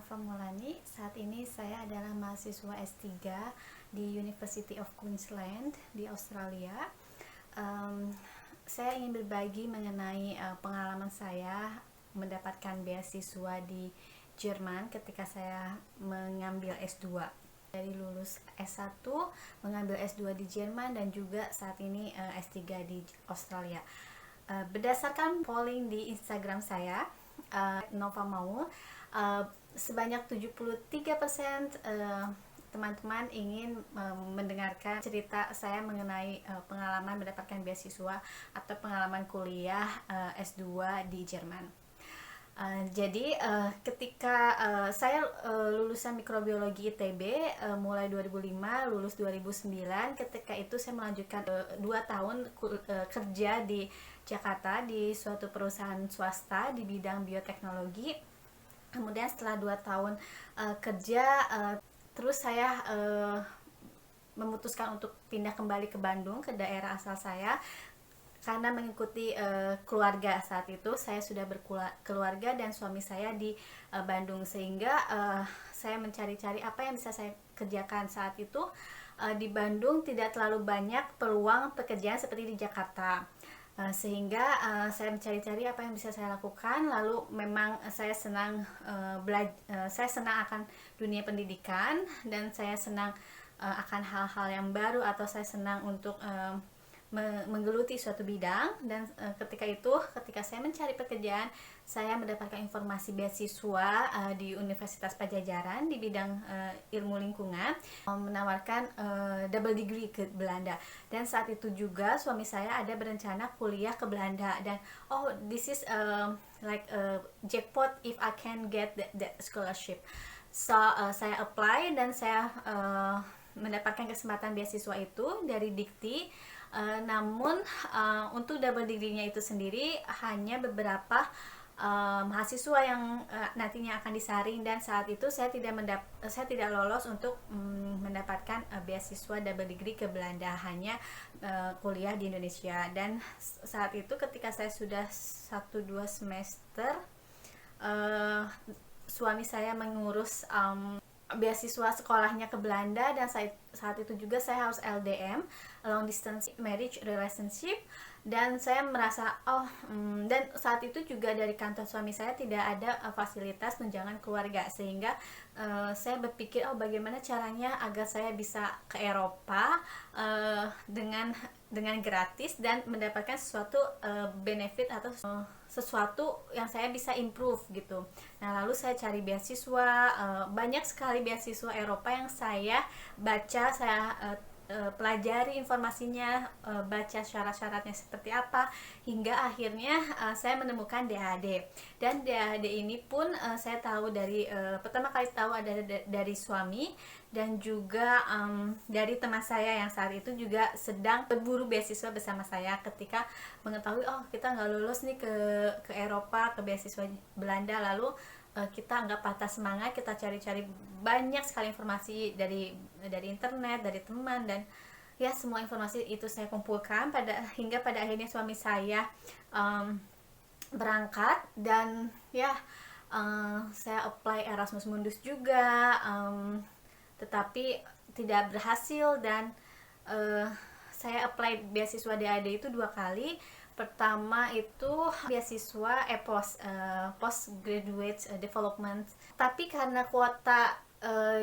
Nova Maulani. Saat ini saya adalah mahasiswa S3 di University of Queensland di Australia. Saya ingin berbagi mengenai pengalaman saya mendapatkan beasiswa di Jerman ketika saya mengambil S2. Dari lulus S1 mengambil S2 di Jerman dan juga saat ini S3 di Australia. Berdasarkan polling di Instagram saya, Nova Maul, sebanyak 73% teman-teman ingin mendengarkan cerita saya mengenai pengalaman mendapatkan beasiswa atau pengalaman kuliah S2 di Jerman. Jadi ketika saya lulusan mikrobiologi ITB mulai 2005, lulus 2009. Ketika itu saya melanjutkan 2 tahun kerja di Jakarta di suatu perusahaan swasta di bidang bioteknologi. Kemudian setelah 2 tahun kerja, terus saya memutuskan untuk pindah kembali ke Bandung, ke daerah asal saya, karena mengikuti keluarga. Saat itu saya sudah berkeluarga dan suami saya di Bandung, sehingga saya mencari-cari apa yang bisa saya kerjakan. Saat itu di Bandung tidak terlalu banyak peluang pekerjaan seperti di Jakarta, sehingga saya mencari-cari apa yang bisa saya lakukan. Lalu memang saya senang saya senang akan dunia pendidikan, dan saya senang akan hal-hal yang baru, atau saya senang untuk menggeluti suatu bidang. Dan ketika saya mencari pekerjaan, saya mendapatkan informasi beasiswa di Universitas Padjadjaran di bidang ilmu lingkungan, menawarkan double degree ke Belanda. Dan saat itu juga suami saya ada berencana kuliah ke Belanda, dan this is like a jackpot if I can get that scholarship. So saya apply dan saya mendapatkan kesempatan beasiswa itu dari Dikti. Namun untuk double degree-nya itu sendiri hanya beberapa mahasiswa yang nantinya akan disaring, dan saat itu saya tidak lolos untuk mendapatkan beasiswa double degree ke Belanda, hanya kuliah di Indonesia. Dan saat itu ketika saya sudah 1-2 semester, suami saya mengurus beasiswa sekolahnya ke Belanda, dan saat itu juga saya harus LDM, long distance marriage relationship. Dan saya merasa dan saat itu juga dari kantor suami saya tidak ada fasilitas tunjangan keluarga, sehingga saya berpikir bagaimana caranya agar saya bisa ke Eropa dengan gratis dan mendapatkan sesuatu benefit atau sesuatu yang saya bisa improve gitu. Nah, lalu saya cari beasiswa, banyak sekali beasiswa Eropa yang saya baca, saya pelajari informasinya, baca syarat-syaratnya seperti apa, hingga akhirnya saya menemukan DAAD. Dan DAAD ini pun saya tahu pertama kali tahu ada dari suami, dan juga dari teman saya yang saat itu juga sedang berburu beasiswa bersama saya. Ketika mengetahui kita nggak lulus nih ke Eropa, ke beasiswa Belanda, lalu kita nggak patah semangat, kita cari-cari banyak sekali informasi dari internet, dari teman, dan ya semua informasi itu saya kumpulkan hingga pada akhirnya suami saya berangkat. Dan ya saya apply Erasmus Mundus juga, tetapi tidak berhasil. Dan saya apply beasiswa DAAD itu 2 kali. Pertama itu beasiswa postgraduate development, tapi karena kuota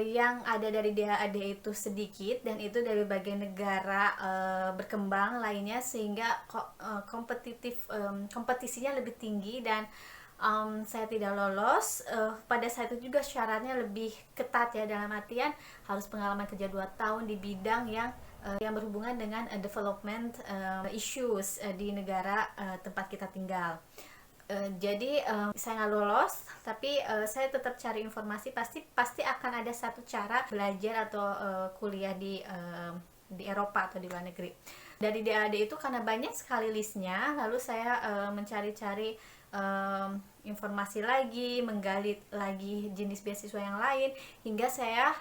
yang ada dari DAAD itu sedikit, dan itu dari bagian negara berkembang lainnya, sehingga kompetisinya lebih tinggi, dan saya tidak lolos. Pada saat itu juga syaratnya lebih ketat ya, dalam artian harus pengalaman kerja 2 tahun di bidang yang berhubungan dengan development issues di negara tempat kita tinggal. Jadi saya nggak lolos, tapi saya tetap cari informasi. Pasti akan ada satu cara belajar atau kuliah di Eropa atau di luar negeri. Dari DAAD itu karena banyak sekali listnya, lalu saya mencari-cari informasi lagi, menggali lagi jenis beasiswa yang lain, hingga saya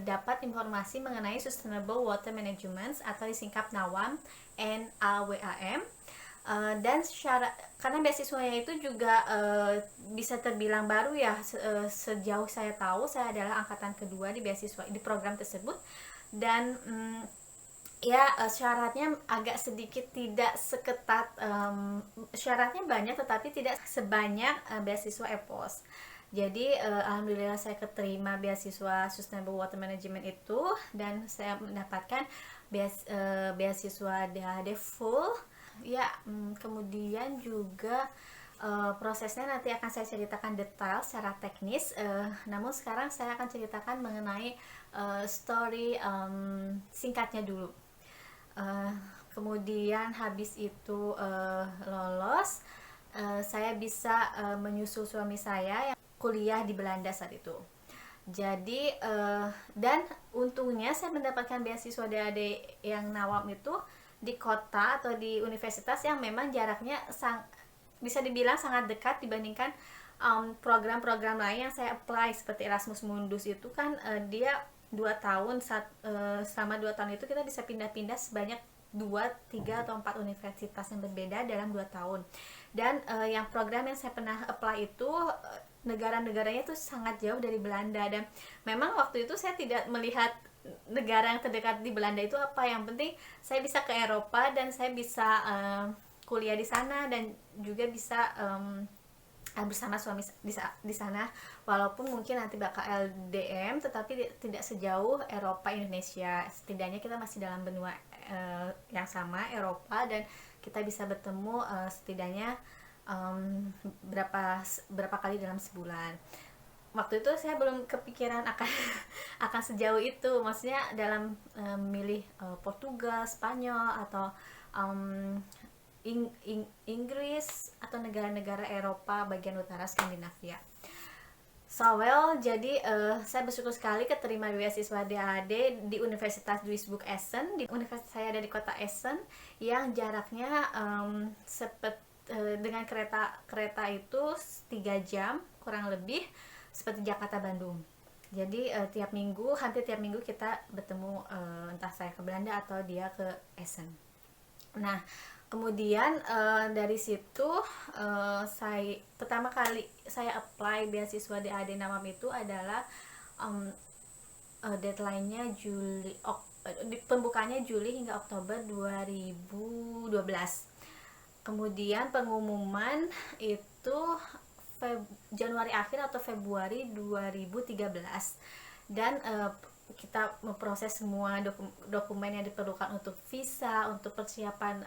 dapat informasi mengenai Sustainable Water Management atau disingkat NAWAM, NAWAM. Dan syarat, karena beasiswanya itu juga bisa terbilang baru ya, sejauh saya tahu saya adalah angkatan kedua di beasiswa di program tersebut. Dan ya, syaratnya agak sedikit tidak seketat, syaratnya banyak tetapi tidak sebanyak beasiswa EPOS. Jadi alhamdulillah saya keterima beasiswa Sustainable Water Management itu, dan saya mendapatkan beasiswa DHD full ya. Kemudian juga prosesnya nanti akan saya ceritakan detail secara teknis, namun sekarang saya akan ceritakan mengenai story singkatnya dulu. Kemudian habis itu lolos, saya bisa menyusul suami saya yang kuliah di Belanda saat itu. Jadi dan untungnya saya mendapatkan beasiswa DAD yang Nawam itu di kota atau di universitas yang memang jaraknya bisa dibilang sangat dekat dibandingkan program-program lain yang saya apply seperti Erasmus Mundus itu kan dia 2 tahun, selama 2 tahun itu kita bisa pindah-pindah sebanyak 2, 3 atau 4 universitas yang berbeda dalam 2 tahun. Dan yang program yang saya pernah apply itu negara-negaranya tuh sangat jauh dari Belanda, dan memang waktu itu saya tidak melihat negara yang terdekat di Belanda itu apa. Yang penting saya bisa ke Eropa dan saya bisa kuliah di sana dan juga bisa bersama suami di sana, walaupun mungkin nanti bakal LDM tetapi tidak sejauh Eropa Indonesia. Setidaknya kita masih dalam benua yang sama, Eropa, dan kita bisa bertemu setidaknya berapa kali dalam sebulan. Waktu itu saya belum kepikiran akan akan sejauh itu, maksudnya dalam milih Portugal, Spanyol, atau Inggris atau negara-negara Eropa bagian utara, Skandinavia. Jadi saya bersyukur sekali keterima beasiswa DAD di Universitas Duisburg Essen. Di universitas saya ada di kota Essen yang jaraknya dengan kereta itu 3 jam kurang lebih, seperti Jakarta Bandung. Jadi hampir tiap minggu kita bertemu, entah saya ke Belanda atau dia ke Essen. Nah, kemudian dari situ pertama kali saya apply beasiswa DAD Nawam itu adalah deadline-nya pembukanya Juli hingga Oktober 2012. Kemudian pengumuman itu Januari akhir atau Februari 2013, dan kita memproses semua dokumen yang diperlukan untuk visa, untuk persiapan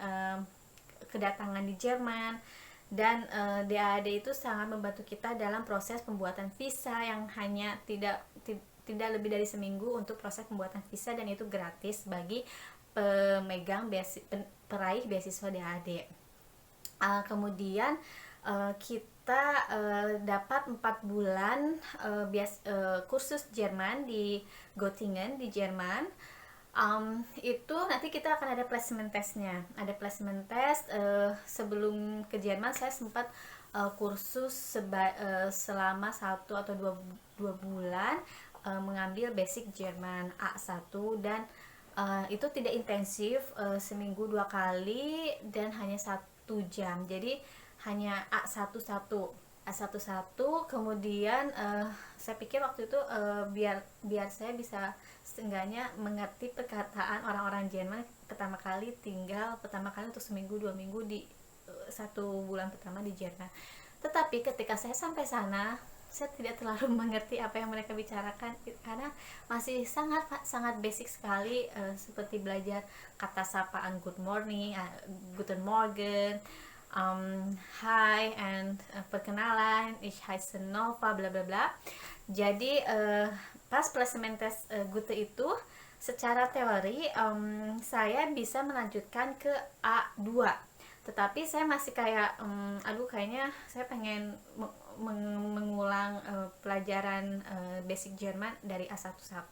kedatangan di Jerman. Dan DAD itu sangat membantu kita dalam proses pembuatan visa yang hanya tidak lebih dari seminggu untuk proses pembuatan visa, dan itu gratis bagi peraih beasiswa DAD. Kemudian kita dapat 4 bulan kursus Jerman di Göttingen di Jerman. Itu nanti kita akan ada placement testnya. Ada placement test. Sebelum ke Jerman saya sempat kursus selama 1 atau 2 bulan mengambil basic Jerman A1, dan itu tidak intensif, seminggu 2 kali dan hanya 1 jam. Jadi hanya A11. Kemudian saya pikir waktu itu biar saya bisa setidaknya mengerti perkataan orang-orang Jerman pertama kali untuk seminggu 2 minggu di 1 bulan pertama di Jerman. Tetapi ketika saya sampai sana, saya tidak terlalu mengerti apa yang mereka bicarakan karena masih sangat basic sekali, seperti belajar kata sapaan good morning, guten morgen, hi, and perkenalan, ich heiße Nova, bla bla bla. Jadi pas placement test Gute itu secara teori saya bisa melanjutkan ke A2, tetapi saya masih kayak kayaknya saya pengen mengulang pelajaran basic Jerman dari A11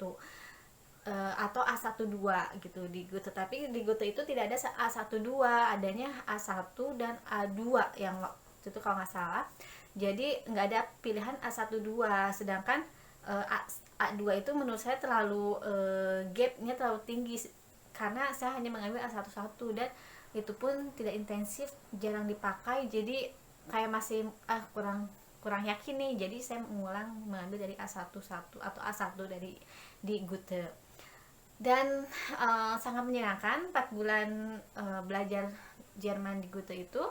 atau A12 gitu di Goethe. Tapi di Goethe itu tidak ada A12, adanya A1 dan A2 yang waktu itu kalau nggak salah. Jadi nggak ada pilihan A12, sedangkan A2 itu menurut saya terlalu gapnya terlalu tinggi karena saya hanya mengambil A11 dan itu pun tidak intensif, jarang dipakai, jadi kayak masih kurang yakin nih, jadi saya mengulang mengambil dari A11 atau A1 dari di Goethe. Dan sangat menyenangkan 4 bulan belajar Jerman di Goethe itu.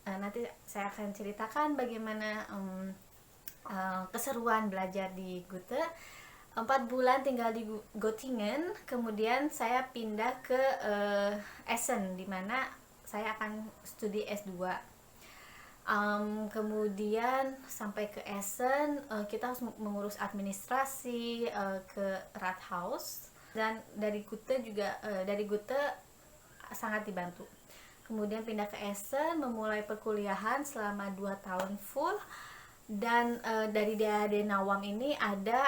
Nanti saya akan ceritakan bagaimana keseruan belajar di Goethe. 4 bulan tinggal di Göttingen, kemudian saya pindah ke Essen, di mana saya akan studi S2. Kemudian sampai ke Essen, kita harus mengurus administrasi ke Rathaus, dan dari Goethe juga dari Goethe sangat dibantu. Kemudian pindah ke Essen, memulai perkuliahan selama 2 tahun full. Dan dari DAAD Nawam ini ada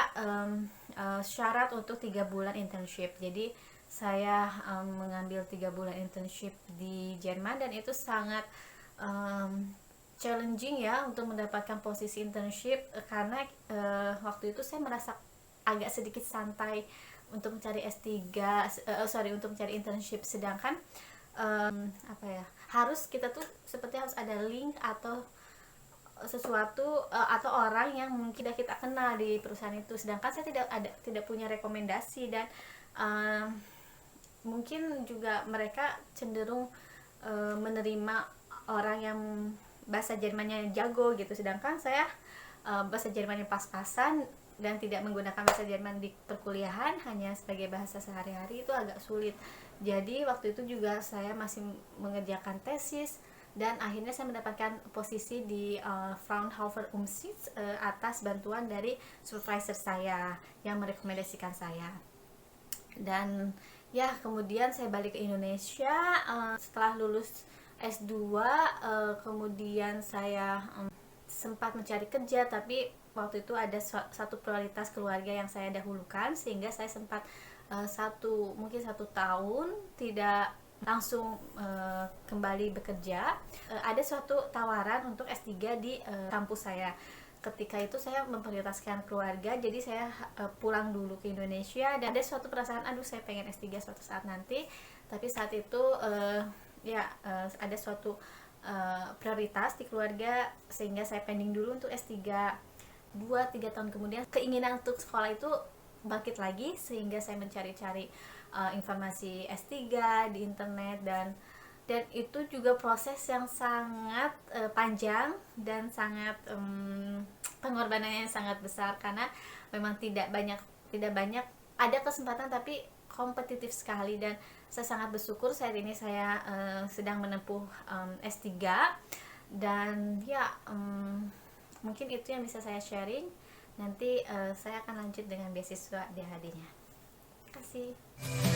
syarat untuk 3 bulan internship. Jadi saya mengambil 3 bulan internship di Jerman, dan itu sangat challenging ya untuk mendapatkan posisi internship, karena waktu itu saya merasa agak sedikit santai untuk mencari untuk mencari internship, sedangkan kita tuh seperti harus ada link atau sesuatu atau orang yang mungkin kita kenal di perusahaan itu, sedangkan saya tidak punya rekomendasi, dan mungkin juga mereka cenderung menerima orang yang bahasa Jermannya jago gitu, sedangkan saya bahasa Jermannya pas-pasan dan tidak menggunakan bahasa Jerman di perkuliahan, hanya sebagai bahasa sehari-hari, itu agak sulit. Jadi waktu itu juga saya masih mengerjakan tesis, dan akhirnya saya mendapatkan posisi di Fraunhofer Umsitz atas bantuan dari supervisor saya yang merekomendasikan saya. Dan ya, kemudian saya balik ke Indonesia setelah lulus S2. Kemudian saya sempat mencari kerja, tapi waktu itu ada satu prioritas keluarga yang saya dahulukan, sehingga saya sempat mungkin satu tahun tidak langsung kembali bekerja. Ada suatu tawaran untuk S3 di kampus saya. Ketika itu saya memprioritaskan keluarga, jadi saya pulang dulu ke Indonesia, dan ada suatu perasaan saya pengen S3 suatu saat nanti, tapi saat itu ada suatu prioritas di keluarga, sehingga saya pending dulu untuk S3. 2-3 tahun kemudian keinginan untuk sekolah itu bangkit lagi, sehingga saya mencari-cari informasi S3 di internet, dan itu juga proses yang sangat panjang dan sangat pengorbanannya sangat besar, karena memang tidak banyak ada kesempatan, tapi kompetitif sekali. Dan saya sangat bersyukur saat ini saya sedang menempuh S3, dan mungkin itu yang bisa saya sharing. Nanti saya akan lanjut dengan beasiswa DHD-nya. Terima kasih.